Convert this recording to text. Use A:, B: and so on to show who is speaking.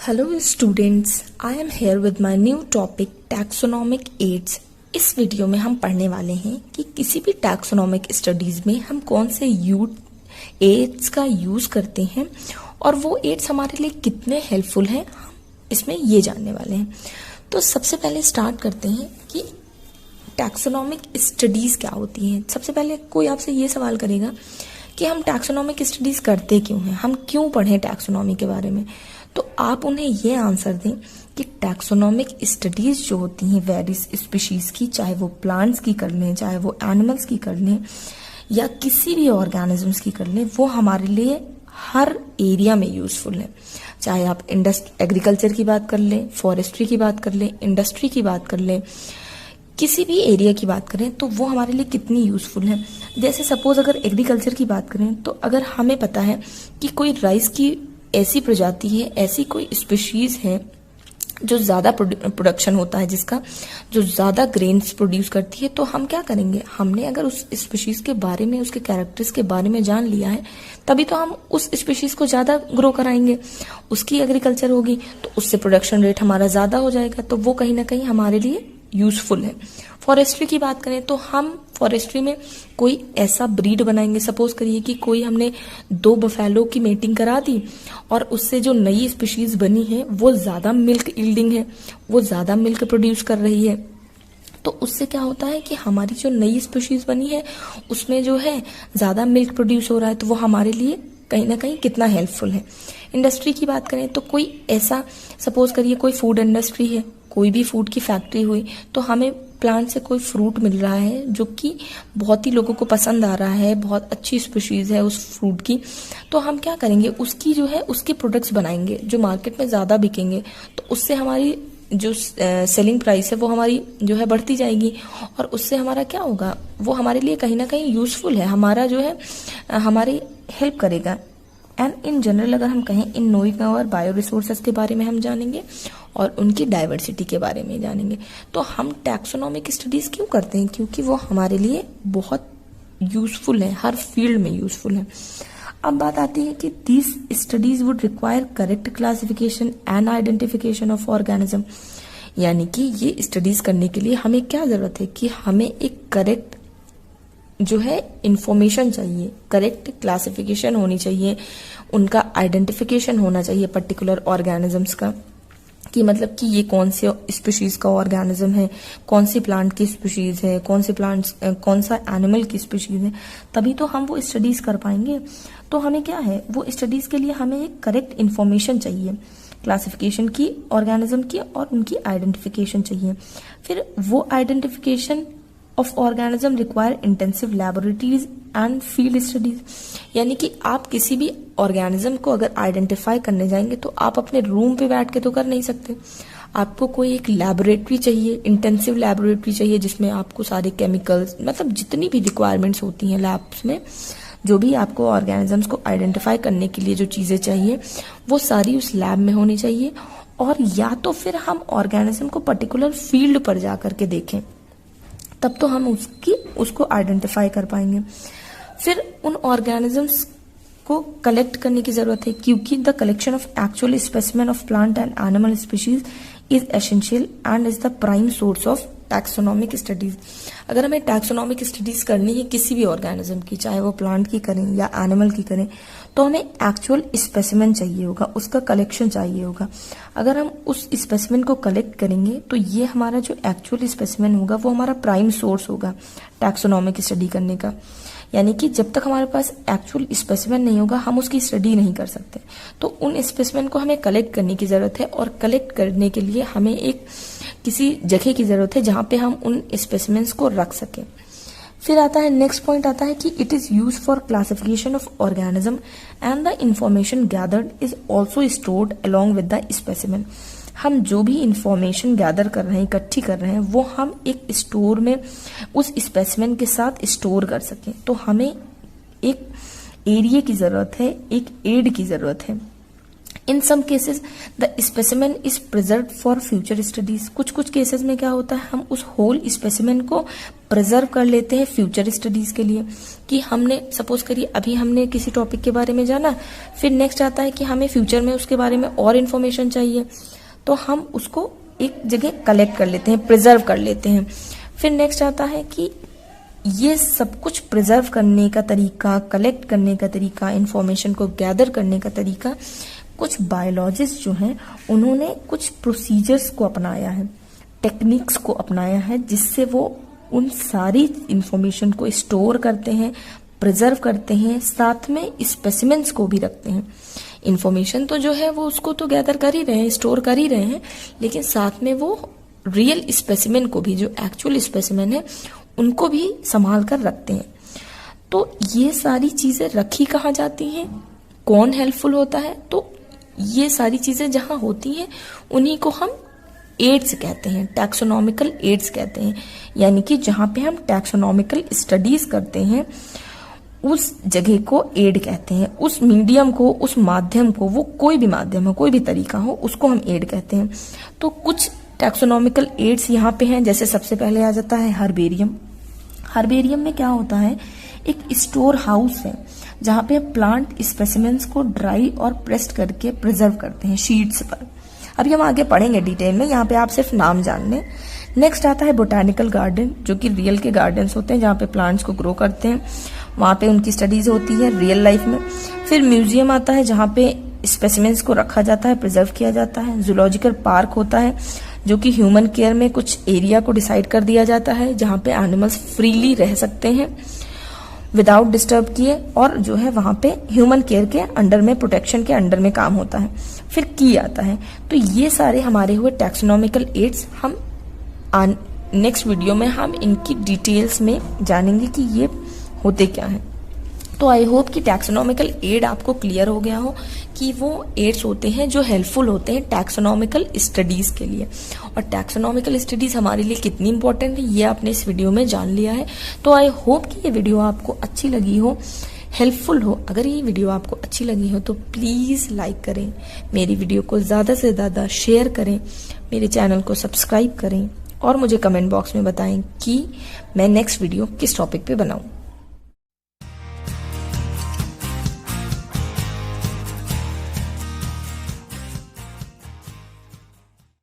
A: Hello students, I am here with my new topic taxonomic aids. इस video में हम पढ़ने वाले हैं कि किसी भी टैक्सोनॉमिक स्टडीज में हम कौन से एड्स का यूज करते हैं और वो एड्स हमारे लिए कितने हेल्पफुल हैं, हम इसमें ये जानने वाले हैं। तो सबसे पहले स्टार्ट करते हैं कि टैक्सोनॉमिक स्टडीज क्या होती हैं। सबसे पहले कोई आपसे ये सवाल करेगा कि हम टैक्सोनॉमिक स्टडीज करते क्यों हैं, हम क्यों पढ़ें टैक्सोनॉमी के बारे में। तो आप उन्हें ये आंसर दें कि टैक्सोनॉमिक स्टडीज जो होती हैं वेरियस स्पीशीज की, चाहे वो प्लांट्स की कर लें, चाहे वो एनिमल्स की कर लें या किसी भी ऑर्गेनिजम्स की कर लें, वो हमारे लिए हर एरिया में यूजफुल है। चाहे आप एग्रीकल्चर की बात कर लें, फॉरेस्ट्री की बात कर लें, इंडस्ट्री की बात कर लें, किसी भी एरिया की बात करें तो वो हमारे लिए कितनी यूजफुल है। जैसे सपोज अगर एग्रीकल्चर की बात करें तो अगर हमें पता है कि कोई राइस की ऐसी प्रजाति है, ऐसी कोई स्पीशीज है जो ज्यादा प्रोडक्शन होता है, जिसका जो ज्यादा ग्रेन्स प्रोड्यूस करती है, तो हम क्या करेंगे, हमने अगर उस स्पीशीज के बारे में, उसके कैरेक्टर्स के बारे में जान लिया है, तभी तो हम उस स्पीशीज को ज्यादा ग्रो कराएंगे। उसकी एग्रीकल्चर होगी तो उससे प्रोडक्शन रेट हमारा ज्यादा हो जाएगा, तो वो कहीं ना कहीं हमारे लिए यूजफुल है। फॉरेस्ट्री की बात करें तो हम फॉरेस्ट्री में कोई ऐसा ब्रीड बनाएंगे, सपोज करिए कि कोई हमने 2 बफेलो की मेटिंग करा दी और उससे जो नई स्पीशीज बनी है वो ज्यादा मिल्क यील्डिंग है, वो ज्यादा मिल्क प्रोड्यूस कर रही है, तो उससे क्या होता है कि हमारी जो नई स्पीशीज बनी है उसमें जो है ज्यादा मिल्क प्रोड्यूस हो रहा है, तो वो हमारे लिए कहीं ना कहीं कितना हेल्पफुल है। इंडस्ट्री की बात करें तो कोई ऐसा सपोज करिए कोई फूड इंडस्ट्री है, कोई भी फूड की फैक्ट्री हुई, तो हमें प्लांट से कोई फ्रूट मिल रहा है जो कि बहुत ही लोगों को पसंद आ रहा है, बहुत अच्छी स्पीशीज है उस फ्रूट की, तो हम क्या करेंगे, उसकी जो है उसके प्रोडक्ट्स बनाएंगे जो मार्केट में ज्यादा बिकेंगे, तो उससे हमारी जो सेलिंग प्राइस है वो हमारी जो है बढ़ती जाएगी और उससे हमारा क्या होगा, वो हमारे लिए कहीं ना कहीं यूजफुल है, हमारा जो है हमारी हेल्प करेगा। एंड इन जनरल अगर हम कहें, इन नोइंग और बायो रिसोर्सेज के बारे में हम जानेंगे और उनकी डाइवर्सिटी के बारे में जानेंगे। तो हम टैक्सोनॉमिक स्टडीज क्यों करते हैं, क्योंकि वो हमारे लिए बहुत यूजफुल है, हर फील्ड में यूजफुल है। अब बात आती है कि this studies would require correct classification and identification of organism, यानी कि ये स्टडीज करने के लिए हमें क्या जरूरत है कि हमें एक करेक्ट जो है इंफॉर्मेशन चाहिए, करेक्ट क्लासिफिकेशन होनी चाहिए, उनका आइडेंटिफिकेशन होना चाहिए पर्टिकुलर ऑर्गेनिजम्स का, कि मतलब कि ये कौन से स्पीशीज का ऑर्गेनिज्म है, कौन सी प्लांट की स्पीशीज है, कौन सा एनिमल की स्पीशीज है, तभी तो हम वो स्टडीज कर पाएंगे। तो हमें क्या है, वो स्टडीज के लिए हमें एक करेक्ट इंफॉर्मेशन चाहिए, क्लासिफिकेशन की ऑर्गेनिज्म की और उनकी आइडेंटिफिकेशन चाहिए। फिर वो identification of organism require intensive laboratories and field studies, यानी कि आप किसी भी ऑर्गेनिज्म को अगर आइडेंटिफाई करने जाएंगे तो आप अपने रूम पे बैठ के तो कर नहीं सकते, आपको कोई एक लैबोरेटरी चाहिए, इंटेंसिव लैबोरेटरी चाहिए, जिसमें आपको सारे केमिकल्स, मतलब जितनी भी रिक्वायरमेंट्स होती हैं लैब्स में, जो भी आपको ऑर्गेनिजम्स को आइडेंटिफाई करने के लिए जो चीजें चाहिए वो सारी उस लैब में होनी चाहिए। और या तो फिर हम ऑर्गेनिज्म को पर्टिकुलर फील्ड पर जाकर के देखें, तब तो हम उसको आइडेंटिफाई कर पाएंगे। फिर उन ऑर्गेनिजम्स को कलेक्ट करने की जरूरत है, क्योंकि the collection of actual specimen of plant and animal species is essential and is the prime source of taxonomic studies. अगर हमें टैक्सोनॉमिक स्टडीज करनी है किसी भी ऑर्गेनिज्म की, चाहे वो प्लांट की करें या एनिमल की करें, तो हमें एक्चुअल स्पेसिमेन चाहिए होगा, उसका कलेक्शन चाहिए होगा। अगर हम उस स्पेसिमेन को कलेक्ट करेंगे तो ये हमारा जो एक्चुअल स्पेसिमेन होगा वो हमारा प्राइम सोर्स होगा टैक्सोनॉमिक स्टडी करने का, यानी कि जब तक हमारे पास एक्चुअल स्पेसिमेन नहीं होगा हम उसकी स्टडी नहीं कर सकते। तो उन स्पेसिमेन को हमें कलेक्ट करने की जरूरत है और कलेक्ट करने के लिए हमें एक किसी जगह की जरूरत है जहां पे हम उन स्पेसिमेन्स को रख सकें। फिर आता है नेक्स्ट पॉइंट आता है कि it is use for classification of organism and the information gathered is also stored along with the specimen. हम जो भी इंफॉर्मेशन गैदर कर रहे हैं, इकट्ठी कर रहे हैं, वो हम एक स्टोर में उस स्पेसिमेन के साथ स्टोर कर सकें। तो हमें एक एरिया की जरूरत है, एक एड की जरूरत है। In some cases the specimen is preserve for future studies. कुछ कुछ केसेस में क्या होता है, हम उस होल स्पेसिमेन को प्रिजर्व कर लेते हैं फ्यूचर स्टडीज के लिए, कि हमने सपोज करिए अभी हमने किसी टॉपिक के बारे में जाना, फिर नेक्स्ट आता है कि हमें फ्यूचर में उसके बारे में और इन्फॉर्मेशन चाहिए, तो हम उसको एक जगह कलेक्ट कर लेते हैं, प्रिजर्व कर लेते हैं। फिर नेक्स्ट आता है कि ये सब कुछ प्रिजर्व करने का तरीका, कलेक्ट करने का तरीका, इंफॉर्मेशन को गैदर करने का तरीका, कुछ बायोलॉजिस्ट जो हैं उन्होंने कुछ प्रोसीजर्स को अपनाया है, टेक्निक्स को अपनाया है, जिससे वो उन सारी इंफॉर्मेशन को स्टोर करते हैं, प्रिजर्व करते हैं, साथ में स्पेसिमेंट्स को भी रखते हैं। इंफॉर्मेशन तो जो है वो उसको तो गैदर कर ही रहे हैं, स्टोर कर ही रहे हैं, लेकिन साथ में वो रियल स्पेसिमेन को भी, जो एक्चुअल स्पेसिमेन है उनको भी संभाल कर रखते हैं। तो ये सारी चीजें रखी कहाँ जाती हैं, कौन हेल्पफुल होता है, तो ये सारी चीजें जहां होती हैं उन्हीं को हम एड्स कहते हैं, टैक्सोनॉमिकल एड्स कहते हैं। यानी कि जहां पे हम टैक्सोनॉमिकल स्टडीज करते हैं उस जगह को एड कहते हैं, उस मीडियम को, उस माध्यम को, वो कोई भी माध्यम हो, कोई भी तरीका हो, उसको हम एड कहते हैं। तो कुछ टैक्सोनॉमिकल एड्स यहाँ पे हैं, जैसे सबसे पहले आ जाता है हर्बेरियम। हर्बेरियम में क्या होता है, एक स्टोर हाउस है जहाँ पे प्लांट स्पेसिमेंट्स को ड्राई और प्रेस्ड करके प्रिजर्व करते हैं शीट्स पर। अभी हम आगे पढ़ेंगे डिटेल में, यहाँ पे आप सिर्फ नाम जान लें। नेक्स्ट आता है बोटानिकल गार्डन, जो कि रियल के गार्डन्स होते हैं जहाँ पे प्लांट्स को ग्रो करते हैं, वहाँ पे उनकी स्टडीज होती है रियल लाइफ में। फिर म्यूजियम आता है जहाँ पे स्पेसिमेंट्स को रखा जाता है, प्रिजर्व किया जाता है। जूलॉजिकल पार्क होता है जो कि ह्यूमन केयर में कुछ एरिया को डिसाइड कर दिया जाता है जहाँ पे एनिमल्स फ्रीली रह सकते हैं विदाउट डिस्टर्ब किए, और जो है वहां पे ह्यूमन केयर के अंडर में, प्रोटेक्शन के अंडर में काम होता है। फिर की आता है। तो ये सारे हमारे हुए टैक्सोनॉमिकल एड्स। हम नेक्स्ट वीडियो में हम इनकी डिटेल्स में जानेंगे कि ये होते क्या हैं। तो आई होप कि टैक्सोनॉमिकल एड आपको क्लियर हो गया हो कि वो एड्स होते हैं जो हेल्पफुल होते हैं टैक्सोनॉमिकल स्टडीज के लिए। और टैक्सोनॉमिकल स्टडीज हमारे लिए कितनी इंपॉर्टेंट है ये आपने इस वीडियो में जान लिया है। तो आई होप कि ये वीडियो आपको अच्छी लगी हो, हेल्पफुल हो। अगर ये वीडियो आपको अच्छी लगी हो तो प्लीज लाइक करें, मेरी वीडियो को ज्यादा से ज्यादा शेयर करें, मेरे चैनल को सब्सक्राइब करें और मुझे कमेंट बॉक्स में बताएं कि मैं नेक्स्ट वीडियो किस टॉपिक पे बनाऊं।